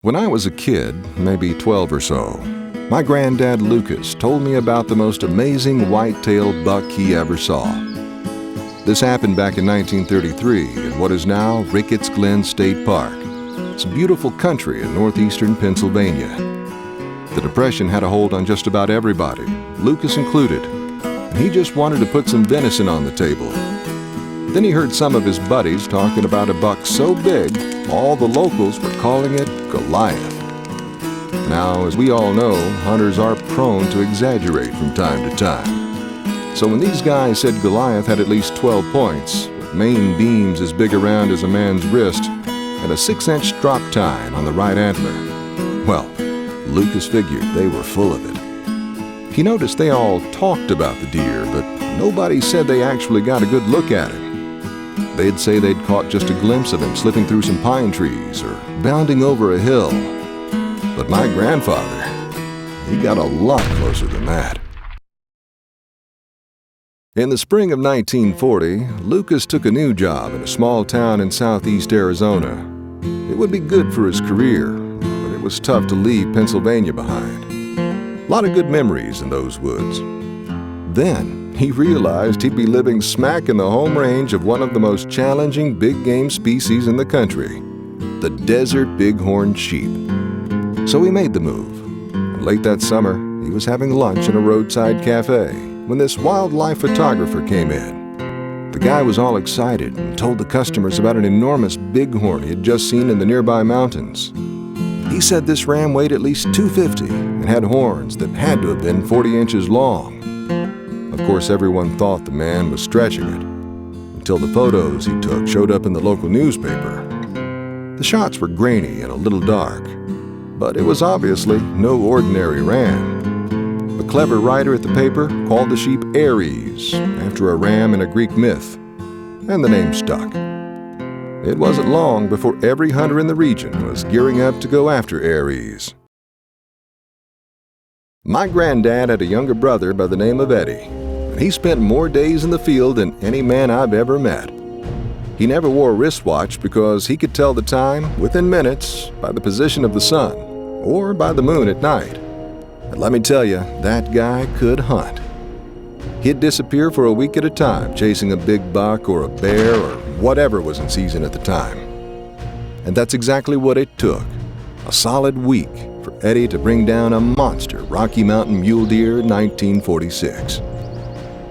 When I was a kid, maybe 12 or so, my granddad Lucas told me about the most amazing white-tailed buck he ever saw. This happened back in 1933 at what is now Ricketts Glen State Park. It's a beautiful country in northeastern Pennsylvania. The Depression had a hold on just about everybody, Lucas included, and he just wanted to put some venison on the table. Then he heard some of his buddies talking about a buck so big, all the locals were calling it Goliath. Now, as we all know, hunters are prone to exaggerate from time to time. So when these guys said Goliath had at least 12 points, with main beams as big around as a man's wrist, and a 6-inch drop tine on the right antler, well, Lucas figured they were full of it. He noticed they all talked about the deer, but nobody said they actually got a good look at him. They'd say they'd caught just a glimpse of him slipping through some pine trees or bounding over a hill. But my grandfather, he got a lot closer than that. In the spring of 1940, Lucas took a new job in a small town in southeast Arizona. It would be good for his career, but it was tough to leave Pennsylvania behind. A lot of good memories in those woods. Then, he realized he'd be living smack in the home range of one of the most challenging big game species in the country, the desert bighorn sheep. So he made the move. And late that summer, he was having lunch in a roadside cafe when this wildlife photographer came in. The guy was all excited and told the customers about an enormous bighorn he had just seen in the nearby mountains. He said this ram weighed at least 250 and had horns that had to have been 40 inches long. Of course, everyone thought the man was stretching it, until the photos he took showed up in the local newspaper. The shots were grainy and a little dark, but it was obviously no ordinary ram. A clever writer at the paper called the sheep Ares, after a ram in a Greek myth, and the name stuck. It wasn't long before every hunter in the region was gearing up to go after Ares. My granddad had a younger brother by the name of Eddie. He spent more days in the field than any man I've ever met. He never wore a wristwatch because he could tell the time within minutes by the position of the sun or by the moon at night. And let me tell you, that guy could hunt. He'd disappear for a week at a time chasing a big buck or a bear or whatever was in season at the time. And that's exactly what it took, a solid week for Eddie to bring down a monster Rocky Mountain mule deer in 1946.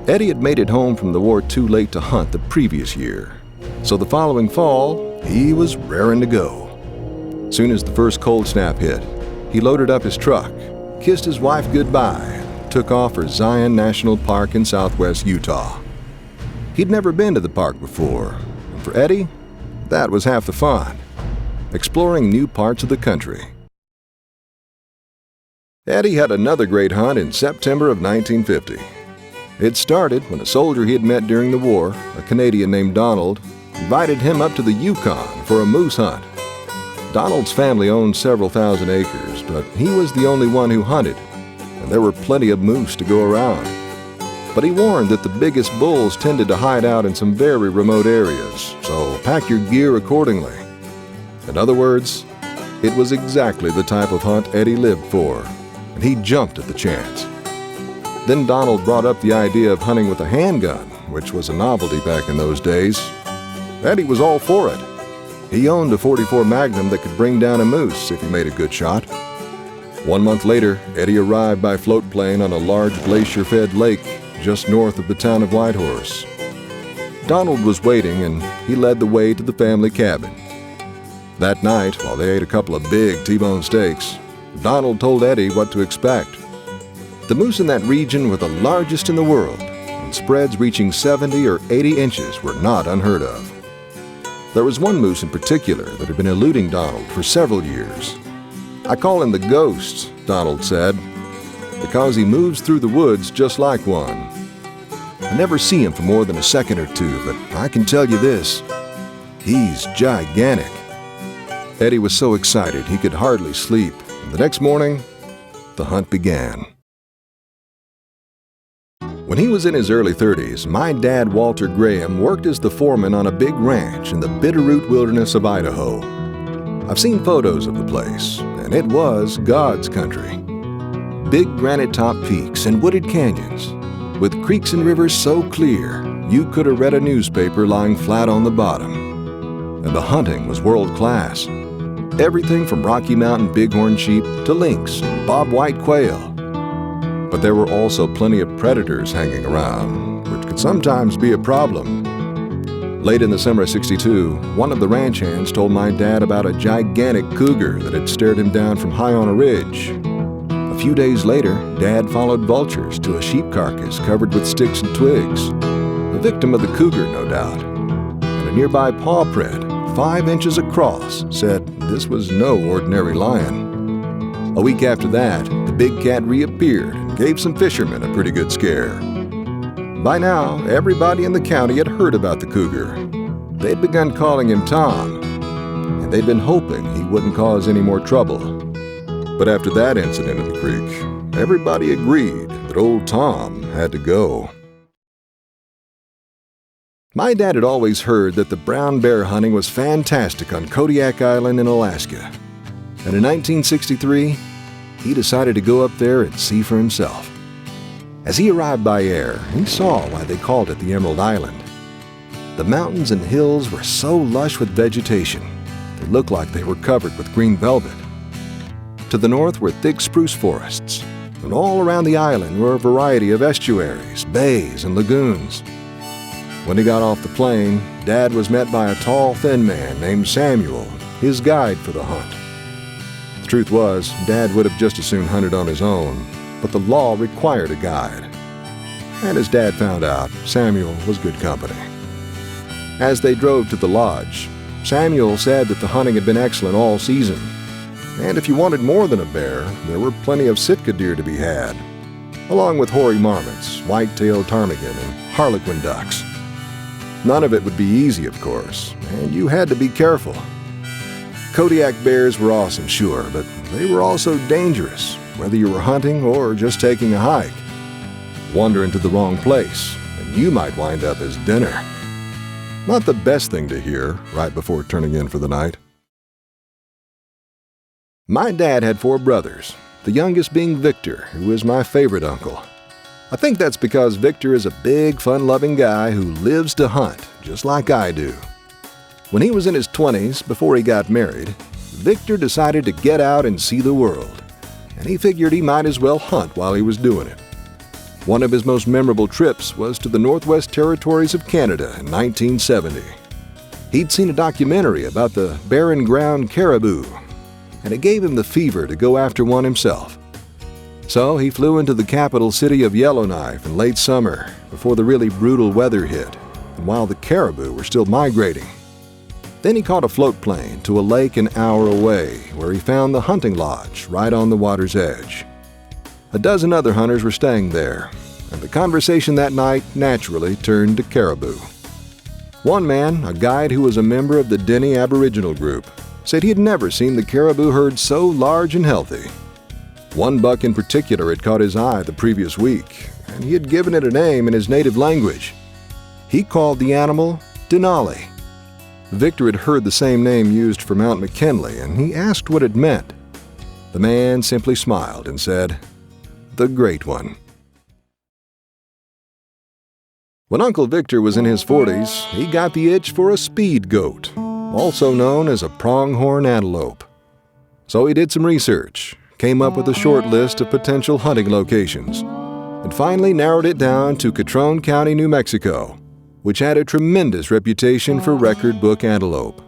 Eddie had made it home from the war too late to hunt the previous year, so the following fall, he was raring to go. Soon as the first cold snap hit, he loaded up his truck, kissed his wife goodbye, and took off for Zion National Park in southwest Utah. He'd never been to the park before, and for Eddie, that was half the fun, exploring new parts of the country. Eddie had another great hunt in September of 1950. It started when a soldier he had met during the war, a Canadian named Donald, invited him up to the Yukon for a moose hunt. Donald's family owned several thousand acres, but he was the only one who hunted, and there were plenty of moose to go around. But he warned that the biggest bulls tended to hide out in some very remote areas, so pack your gear accordingly. In other words, it was exactly the type of hunt Eddie lived for, and he jumped at the chance. Then Donald brought up the idea of hunting with a handgun, which was a novelty back in those days. Eddie was all for it. He owned a .44 Magnum that could bring down a moose if he made a good shot. 1 month later, Eddie arrived by float plane on a large glacier-fed lake just north of the town of Whitehorse. Donald was waiting, and he led the way to the family cabin. That night, while they ate a couple of big T-bone steaks, Donald told Eddie what to expect. The moose in that region were the largest in the world, and spreads reaching 70 or 80 inches were not unheard of. There was one moose in particular that had been eluding Donald for several years. "I call him the Ghost," Donald said, "because he moves through the woods just like one. I never see him for more than a second or two, but I can tell you this, he's gigantic." Eddie was so excited he could hardly sleep, and the next morning, the hunt began. When he was in his early 30s, my dad, Walter Graham, worked as the foreman on a big ranch in the Bitterroot Wilderness of Idaho. I've seen photos of the place, and it was God's country. Big granite-topped peaks and wooded canyons, with creeks and rivers so clear you could have read a newspaper lying flat on the bottom. And the hunting was world-class. Everything from Rocky Mountain bighorn sheep to lynx and bobwhite quail. But there were also plenty of predators hanging around, which could sometimes be a problem. Late in the summer of '62, one of the ranch hands told my dad about a gigantic cougar that had stared him down from high on a ridge. A few days later, Dad followed vultures to a sheep carcass covered with sticks and twigs. A victim of the cougar, no doubt. And a nearby paw print, 5 inches across, said this was no ordinary lion. A week after that, the big cat reappeared and gave some fishermen a pretty good scare. By now, everybody in the county had heard about the cougar. They'd begun calling him Tom, and they'd been hoping he wouldn't cause any more trouble. But after that incident in the creek, everybody agreed that old Tom had to go. My dad had always heard that the brown bear hunting was fantastic on Kodiak Island in Alaska. And in 1963, he decided to go up there and see for himself. As he arrived by air, he saw why they called it the Emerald Island. The mountains and hills were so lush with vegetation, they looked like they were covered with green velvet. To the north were thick spruce forests, and all around the island were a variety of estuaries, bays, and lagoons. When he got off the plane, Dad was met by a tall, thin man named Samuel, his guide for the hunt. The truth was, Dad would have just as soon hunted on his own, but the law required a guide. And as Dad found out, Samuel was good company. As they drove to the lodge, Samuel said that the hunting had been excellent all season, and if you wanted more than a bear, there were plenty of Sitka deer to be had, along with hoary marmots, white-tailed ptarmigan, and harlequin ducks. None of it would be easy, of course, and you had to be careful. Kodiak bears were awesome, sure, but they were also dangerous, whether you were hunting or just taking a hike. Wander into the wrong place, and you might wind up as dinner. Not the best thing to hear right before turning in for the night. My dad had 4 brothers, the youngest being Victor, who is my favorite uncle. I think that's because Victor is a big, fun-loving guy who lives to hunt, just like I do. When he was in his 20s, before he got married, Victor decided to get out and see the world, and he figured he might as well hunt while he was doing it. One of his most memorable trips was to the Northwest Territories of Canada in 1970. He'd seen a documentary about the barren ground caribou, and it gave him the fever to go after one himself. So he flew into the capital city of Yellowknife in late summer before the really brutal weather hit, and while the caribou were still migrating. Then he caught a float plane to a lake an hour away, where he found the hunting lodge right on the water's edge. A dozen other hunters were staying there, and the conversation that night naturally turned to caribou. One man, a guide who was a member of the Denny Aboriginal group, said he had never seen the caribou herd so large and healthy. One buck in particular had caught his eye the previous week, and he had given it a name in his native language. He called the animal Denali. Victor had heard the same name used for Mount McKinley, and he asked what it meant. The man simply smiled and said, "The Great One." When Uncle Victor was in his 40s, he got the itch for a speed goat, also known as a pronghorn antelope. So he did some research, came up with a short list of potential hunting locations, and finally narrowed it down to Catron County, New Mexico, which had a tremendous reputation for record book antelope.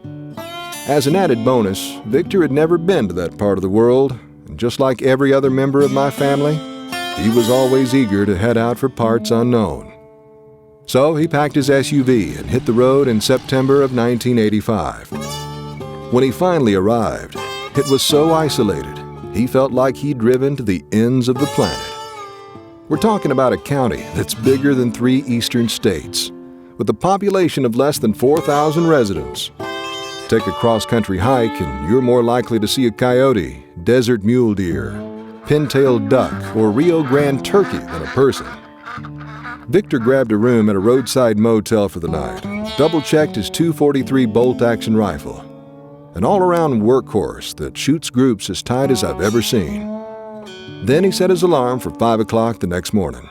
As an added bonus, Victor had never been to that part of the world, and just like every other member of my family, he was always eager to head out for parts unknown. So he packed his SUV and hit the road in September of 1985. When he finally arrived, it was so isolated, he felt like he'd driven to the ends of the planet. We're talking about a county that's bigger than 3 eastern states, with a population of less than 4,000 residents. Take a cross-country hike and you're more likely to see a coyote, desert mule deer, pin-tailed duck, or Rio Grande turkey than a person. Victor grabbed a room at a roadside motel for the night, double-checked his .243 bolt-action rifle, an all-around workhorse that shoots groups as tight as I've ever seen. Then he set his alarm for 5 o'clock the next morning.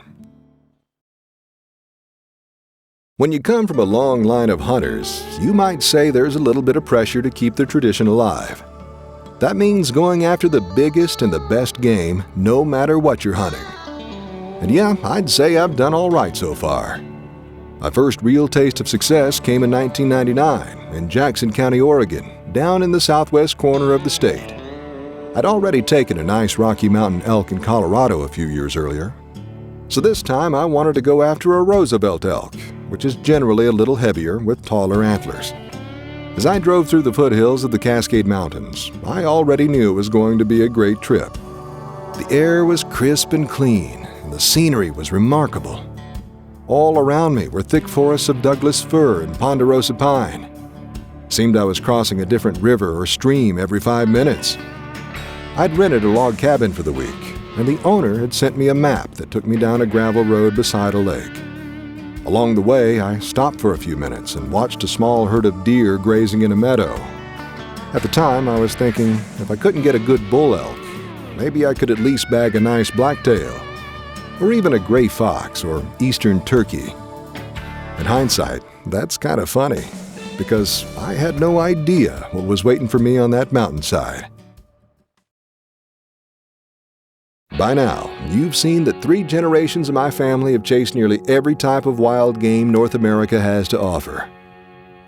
When you come from a long line of hunters, you might say there's a little bit of pressure to keep the tradition alive. That means going after the biggest and the best game, no matter what you're hunting. And yeah, I'd say I've done all right so far. My first real taste of success came in 1999 in Jackson County, Oregon, down in the southwest corner of the state. I'd already taken a nice Rocky Mountain elk in Colorado a few years earlier. So this time I wanted to go after a Roosevelt elk, which is generally a little heavier with taller antlers. As I drove through the foothills of the Cascade Mountains, I already knew it was going to be a great trip. The air was crisp and clean, and the scenery was remarkable. All around me were thick forests of Douglas fir and ponderosa pine. Seemed I was crossing a different river or stream every 5 minutes. I'd rented a log cabin for the week, and the owner had sent me a map that took me down a gravel road beside a lake. Along the way, I stopped for a few minutes and watched a small herd of deer grazing in a meadow. At the time, I was thinking, if I couldn't get a good bull elk, maybe I could at least bag a nice blacktail, or even a gray fox or eastern turkey. In hindsight, that's kind of funny, because I had no idea what was waiting for me on that mountainside. By now, you've seen that 3 generations of my family have chased nearly every type of wild game North America has to offer.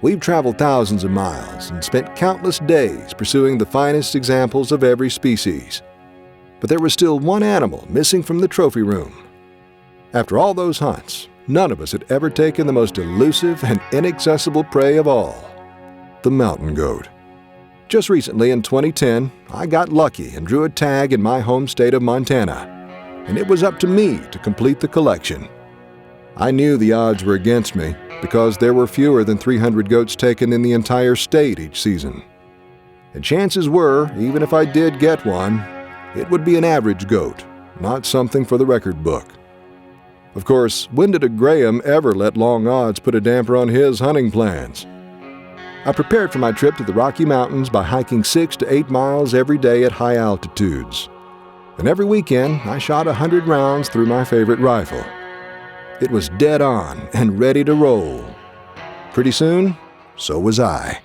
We've traveled thousands of miles and spent countless days pursuing the finest examples of every species. But there was still one animal missing from the trophy room. After all those hunts, none of us had ever taken the most elusive and inaccessible prey of all, the mountain goat. Just recently in 2010, I got lucky and drew a tag in my home state of Montana, and it was up to me to complete the collection. I knew the odds were against me because there were fewer than 300 goats taken in the entire state each season. And chances were, even if I did get one, it would be an average goat, not something for the record book. Of course, when did a Graham ever let long odds put a damper on his hunting plans? I prepared for my trip to the Rocky Mountains by hiking 6 to 8 miles every day at high altitudes. And every weekend, I shot 100 rounds through my favorite rifle. It was dead on and ready to roll. Pretty soon, so was I.